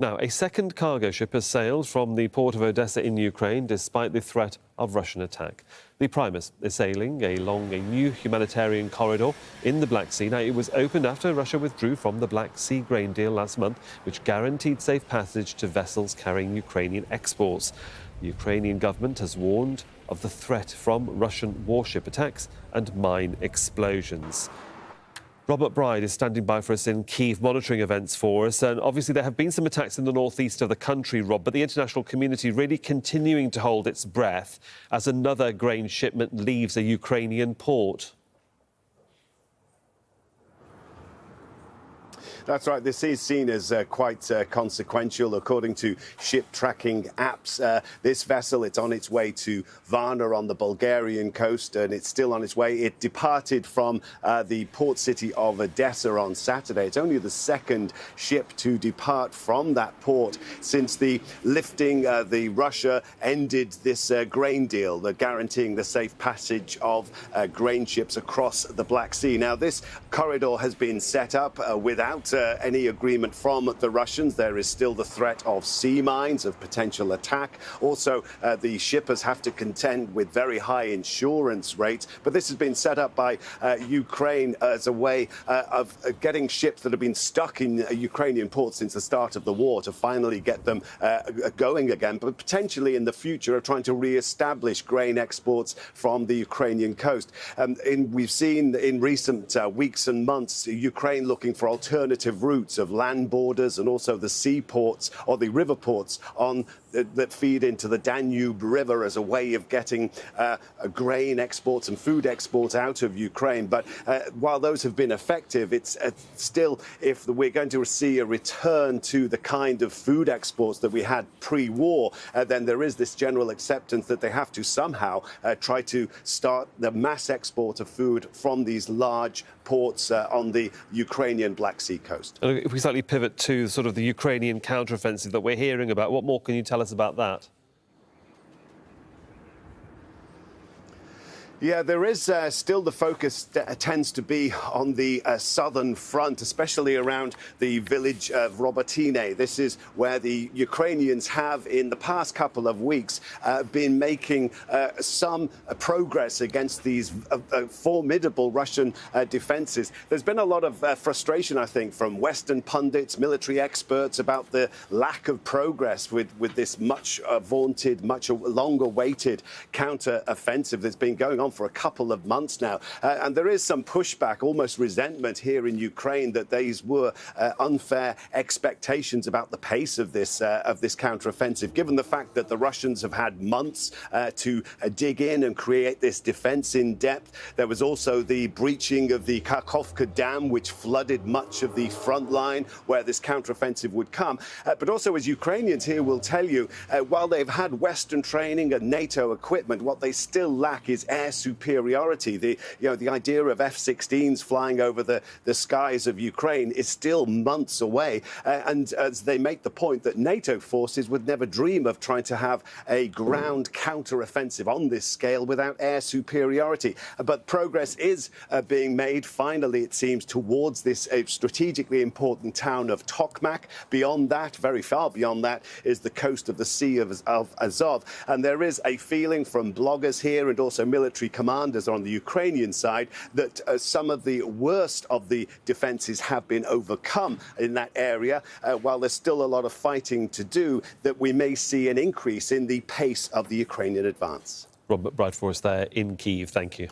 Now, a second cargo ship has sailed from the port of Odesa in Ukraine despite the threat of Russian attack. The Primus is sailing along a new humanitarian corridor in the Black Sea. Now, it was opened after Russia withdrew from the Black Sea grain deal last month, which guaranteed safe passage to vessels carrying Ukrainian exports. The Ukrainian government has warned of the threat from Russian warship attacks and mine explosions. Robert McBride is standing by for us in Kyiv, monitoring events for us. And obviously there have been some attacks in the northeast of the country, Rob, but the international community really continuing to hold its breath as another grain shipment leaves a Ukrainian port. That's right. This is seen as quite consequential. According to ship tracking apps, this vessel, it's on its way to Varna on the Bulgarian coast, and it's still on its way. It departed from the port city of Odesa on Saturday. It's only the second ship to depart from that port since the lifting, the Russia ended this grain deal, guaranteeing the safe passage of grain ships across the Black Sea. Now, this corridor has been set up without any agreement from the Russians. There is still the threat of sea mines, of potential attack. Also, the shippers have to contend with very high insurance rates. But this has been set up by Ukraine as a way of getting ships that have been stuck in Ukrainian ports since the start of the war to finally get them going again, but potentially in the future are trying to re-establish grain exports from the Ukrainian coast. We've seen in recent weeks and months Ukraine looking for alternative routes of land borders and also the seaports or the river ports that feed into the Danube River as a way of getting grain exports and food exports out of Ukraine. But while those have been effective, it's still, if we're going to see a return to the kind of food exports that we had pre-war, then there is this general acceptance that they have to somehow try to start the mass export of food from these large ports on the Ukrainian Black Sea coast. If we slightly pivot to sort of the Ukrainian counteroffensive that we're hearing about, what more can you tell us about that? Yeah, there is still the focus tends to be on the southern front, especially around the village of Robotine. This is where the Ukrainians have, in the past couple of weeks, been making some progress against these formidable Russian defenses. There's been a lot of frustration, I think, from Western pundits, military experts about the lack of progress with this much vaunted, much longer-awaited counter-offensive that's been going on for a couple of months now. And there is some pushback, almost resentment here in Ukraine that these were unfair expectations about the pace of this counteroffensive, given the fact that the Russians have had months to dig in and create this defense in depth. There was also the breaching of the Kakhovka Dam, which flooded much of the front line where this counteroffensive would come. But also, as Ukrainians here will tell you, while they've had Western training and NATO equipment, what they still lack is air superiority. The idea of F-16s flying over the skies of Ukraine is still months away. And as they make the point that NATO forces would never dream of trying to have a ground counter-offensive on this scale without air superiority. But progress is being made, finally, it seems, towards this strategically important town of Tokmak. Beyond that, very far beyond that, is the coast of the Sea of Azov. And there is a feeling from bloggers here and also military commanders on the Ukrainian side that some of the worst of the defences have been overcome in that area. While there's still a lot of fighting to do, that we may see an increase in the pace of the Ukrainian advance. Rob McBride for us there in Kyiv. Thank you.